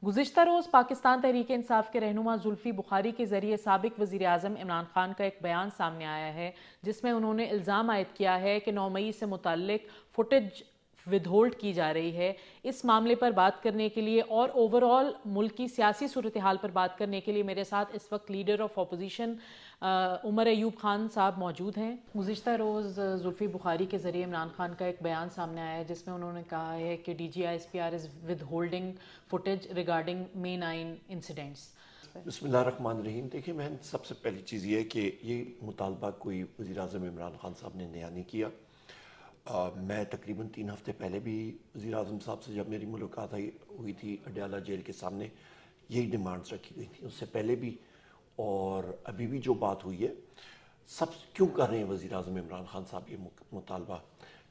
गुज़िश्ता रोज़ पाकिस्तान तहरीक इंसाफ के रहनुमा जुल्फ़ी बुखारी के ज़रिए साबिक़ वज़ीर आज़म इमरान खान का एक बयान सामने आया है जिसमें उन्होंने इल्ज़ाम आयद किया है कि 9 मई से मुताल्लिक फुटेज विदहोल्ड की जा रही है। इस मामले पर बात करने के लिए और ओवरऑल मुल्क की सियासी सूरत हाल पर बात करने के लिए मेरे साथ इस वक्त leader of opposition Umar Ayub Khan साहब मौजूद हैं। गुज़िश्ता रोज़ जुल्फ़ी बुखारी के ज़रिए इमरान खान का एक बयान सामने आया है जिसमें उन्होंने कहा है कि DGISPR is with holding footage regarding May 9 incidents. बिस्मिल्लाहिर्रहमानिर्रहीम। देखिए, मैं सबसे पहली चीज़ ये है कि ये मुतालबा कोई वज़ीर आज़म इमरान खान साहब ने नया नहीं किया। मैं तकरीबन 3 हफ़्ते पहले भी वज़ीर आज़म साहब से जब मेरी मुलाकात हुई थी अडयाला जेल के सामने, यही डिमांड्स रखी गई थी उससे पहले भी और अभी भी जो बात हुई है। सब क्यों कर रहे हैं वज़ीर आज़म इमरान खान साहब ये मुतालबा?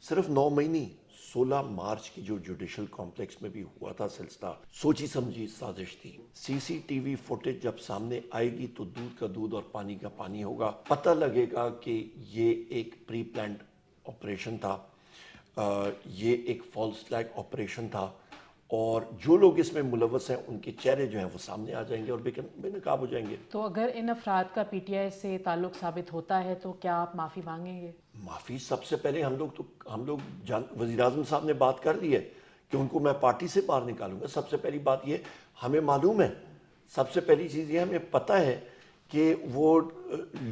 सिर्फ 9 मई नहीं, 16 मार्च की जो जुडिशल कॉम्प्लेक्स में भी हुआ था सिलसिला, सोची समझी साजिश थी। CCTV फुटेज जब सामने आएगी तो दूध का दूध और पानी का पानी होगा। पता लगेगा कि ये एक प्री प्लान्ड ऑपरेशन था, ये एक फॉल्स फ्लैग ऑपरेशन था और जो लोग इसमें मुलव्वस हैं उनके चेहरे जो हैं वो सामने आ जाएंगे और बेनकाब हो जाएंगे। तो अगर इन अफराद का PTI से ताल्लुक साबित होता है तो क्या आप माफ़ी मांगेंगे? माफ़ी सबसे पहले हम लोग वज़ीर आज़म साहब ने बात कर दी है कि उनको मैं पार्टी से बाहर निकालूंगा। सबसे पहली बात ये हमें मालूम है, सबसे पहली चीज़ ये हमें पता है कि वो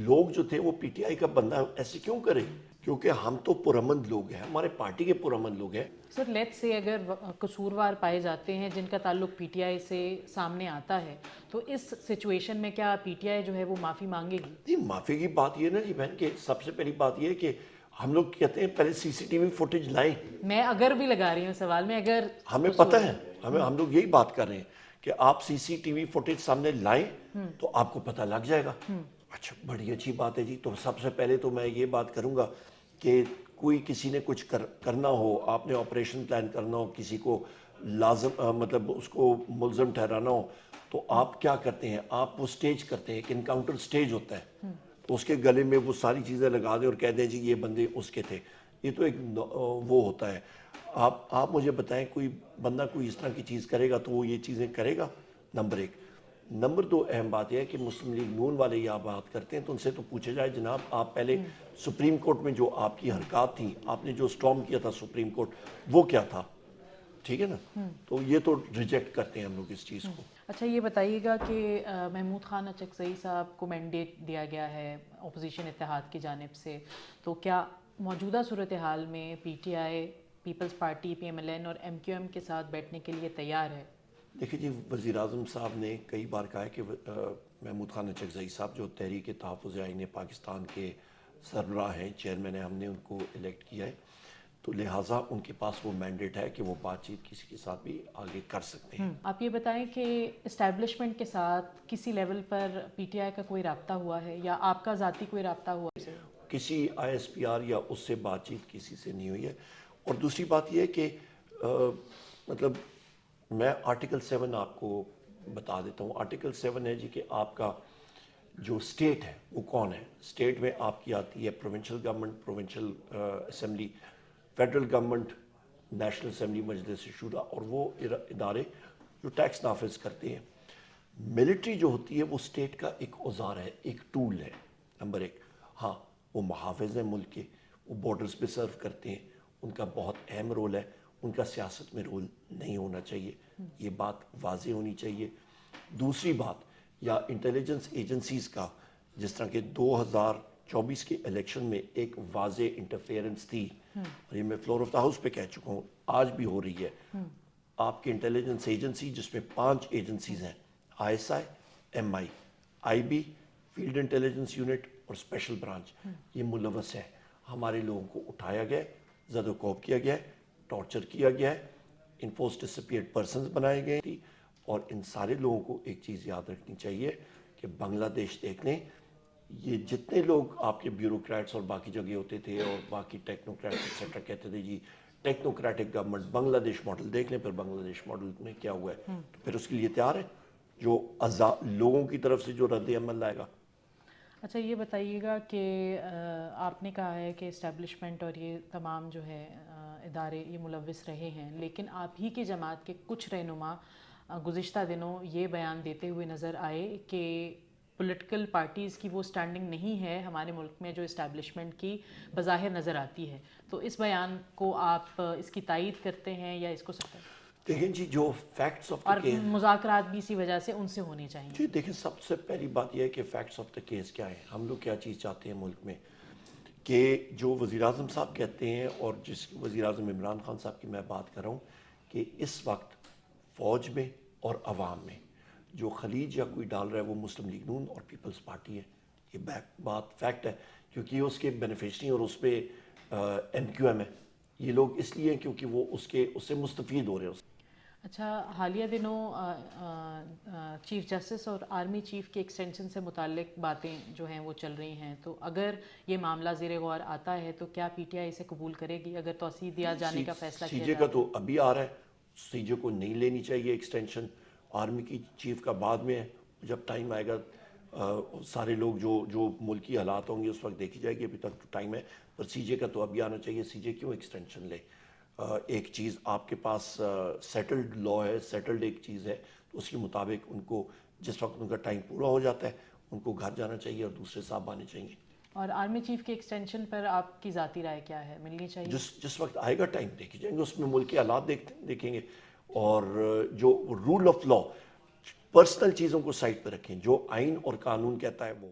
लोग जो थे वो PTI का बंदा ऐसे क्यों करे, क्योंकि हम तो पुरअमन लोग हैं, हमारे पार्टी के पुरअमन लोग हैं। सर लेट्स से अगर कसूरवार पाए जाते हैं जिनका ताल्लुक PTI से सामने आता है तो इस सिचुएशन में क्या PTI जो है वो माफ़ी मांगेगी? नहीं, माफ़ी की बात ये ना जी बहन, कि सबसे पहली बात ये है कि हम लोग कहते हैं पहले CCTV फुटेज लाएं। मैं अगर भी लगा रही हूँ सवाल में, अगर हमें पता है, हम लोग यही बात कर रहे हैं कि आप CCTV फुटेज सामने लाएं तो आपको पता लग जाएगा। अच्छा, बड़ी अच्छी बात है जी। तो सबसे पहले तो मैं ये बात करूंगा कि कोई किसी ने कुछ करना हो, आपने ऑपरेशन प्लान करना हो, किसी को मतलब उसको मुलज़म ठहराना हो, तो आप क्या करते हैं? आप वो स्टेज करते हैं, एक इनकाउंटर स्टेज होता है, तो उसके गले में वो सारी चीज़ें लगा दें और कह दें जी ये बंदे उसके थे। ये तो एक वो होता है। आप मुझे बताएं, कोई बंदा कोई इस तरह की चीज़ करेगा तो वो ये चीज़ें करेगा? नंबर एक। नंबर दो, अहम बात यह है कि मुस्लिम लीग नून वाले यहाँ बात करते हैं तो उनसे तो पूछा जाए, जनाब आप पहले सुप्रीम कोर्ट में जो आपकी हरकत थी, आपने जो स्टॉर्म किया था सुप्रीम कोर्ट, वो क्या था? ठीक है ना? तो ये तो रिजेक्ट करते हैं हम लोग इस चीज़ को। अच्छा, ये बताइएगा कि महमूद खान अचकज़ई साहब को मैंडेट दिया गया है अपोजिशन इत्तेहाद की जानिब से, तो क्या मौजूदा सूरत हाल में PTI, पीपल्स पार्टी, PMLN और MQM के साथ बैठने के लिए तैयार है? देखिए जी, वज़ीर आज़म साहब ने कई बार कहा है कि महमूद खान अचकज़ई साहब जो तहरीक तहफ़्फ़ुज़ आईन पाकिस्तान के सरबराह हैं, चेयरमैन हैं, हमने उनको इलेक्ट किया है, तो लिहाजा उनके पास वो मैंडेट है कि वो बातचीत किसी के साथ भी आगे कर सकते हैं। आप ये बताएं कि इस्टेब्लिशमेंट के साथ किसी लेवल पर PTI का कोई रब्ता हुआ है या आपका ज़ाती कोई रब्ता हुआ है? किसी ISPR या उससे बातचीत किसी से नहीं हुई है। और दूसरी बात यह है कि मतलब मैं आर्टिकल 7 आपको बता देता हूँ। आर्टिकल 7 है जी कि आपका जो स्टेट है वो कौन है। स्टेट में आपकी आती है provincial government, provincial assembly, federal government, national assembly, मजलिस शूरा, और वो इदारे जो टैक्स नाफिज करते हैं। मिलिट्री जो होती है वो स्टेट का एक औजार है, एक टूल है, नंबर एक। हाँ, वो मुहाफ़िज़ हैं मुल्क के, वो बॉर्डर्स पे सर्व करते हैं, उनका बहुत अहम रोल है, उनका सियासत में रोल नहीं होना चाहिए, ये बात वाज़ेह होनी चाहिए। दूसरी बात, या इंटेलिजेंस एजेंसीज़ का, जिस तरह के 2024 के इलेक्शन में एक वाज़ेह इंटरफेरेंस थी, और ये मैं फ्लोर ऑफ द हाउस पे कह चुका हूँ, आज भी हो रही है। आपकी इंटेलिजेंस एजेंसी जिसमें 5 एजेंसीज़ हैं, ISI, MI, IB, field intelligence unit और स्पेशल ब्रांच, ये मुलव्वस है। हमारे लोगों को उठाया गया, ज़दोकोब किया गया, टॉर्चर किया गया है, इन्फोर्स डिसअपीयर्ड पर्सनस बनाए गए थी। और इन सारे लोगों को एक चीज़ याद रखनी चाहिए कि बांग्लादेश देख लें, ये जितने लोग आपके ब्यूरोक्रेट्स और बाकी जगह होते थे और बाकी टेक्नोक्रेट्स एक्सेट्रा कहते थे जी टेक्नोक्रेटिक गवर्नमेंट, बांग्लादेश मॉडल देख लें, फिर बांग्लादेश मॉडल में क्या हुआ है। तो फिर उसके लिए तैयार है जो लोगों की तरफ से जो रद्द अमल लाएगा। अच्छा, ये बताइएगा कि आपने कहा है कि इस्टेब्लिशमेंट और ये तमाम जो है इदारे ये मुलव्विस रहे हैं, लेकिन आप ही की जमात के कुछ रहनुमा گزشتہ دنوں یہ بیان دیتے ہوئے نظر آئے کہ پولیٹیکل پارٹیز کی وہ سٹینڈنگ نہیں ہے ہمارے ملک میں جو اسٹیبلشمنٹ کی بظاہر نظر آتی ہے. تو اس بیان کو آپ اس کی تائید کرتے ہیں یا اس کو دیکھیں جی جو فیکٹس آف اور مذاکرات بھی اسی وجہ سے ان سے ہونے چاہیے؟ جی دیکھیں سب سے پہلی بات یہ ہے کہ فیکٹس آف دا کیس کیا ہے. ہم لوگ کیا چیز چاہتے ہیں ملک میں کہ جو وزیر اعظم صاحب کہتے ہیں اور جس وزیر اعظم عمران خان صاحب کی میں بات کر رہا ہوں کہ اس وقت فوج میں اور عوام میں جو خلیج یا کوئی ڈال رہا ہے وہ مسلم لیگ نون اور پیپلز پارٹی ہے. یہ بات فیکٹ ہے کیونکہ یہ اس کے بینیفیشری اور اس پہ ایم کیو ایم ہے. یہ لوگ اس لیے کیونکہ وہ اس سے مستفید ہو رہے ہیں. اچھا، حالیہ دنوں چیف جسٹس اور آرمی چیف کے ایکسٹینشن سے متعلق باتیں جو ہیں وہ چل رہی ہیں، تو اگر یہ معاملہ زیر غور آتا ہے تو کیا پی ٹی آئی اسے قبول کرے گی اگر توسیع دیا جانے کا فیصلہ کیا سی جے کا تو ابھی آ رہا ہے. سی جے کو نہیں لینی چاہیے ایکسٹینشن. آرمی کی چیف کا بعد میں ہے. جب ٹائم آئے گا سارے لوگ جو ملکی حالات ہوں گے اس وقت دیکھی جائے گی. ابھی تک ٹائم ہے پر سی جے کا تو ابھی آنا چاہیے. سی جے کیوں ایکسٹینشن لے؟ ایک چیز آپ کے پاس سیٹلڈ لا ہے، سیٹلڈ ایک چیز ہے، تو اس کے مطابق ان کو جس وقت ان کا ٹائم پورا ہو جاتا ہے ان کو گھر جانا چاہیے اور دوسرے صاحب آنے چاہیے. اور آرمی چیف کے ایکسٹینشن پر آپ کی ذاتی رائے کیا ہے؟ ملنی چاہیے؟ جس وقت آئے گا ٹائم دیکھے جائیں گے. اس میں ملک کے حالات دیکھیں گے اور جو رول آف لا پرسنل چیزوں کو سائڈ پہ رکھیں. جو آئین اور قانون کہتا ہے وہ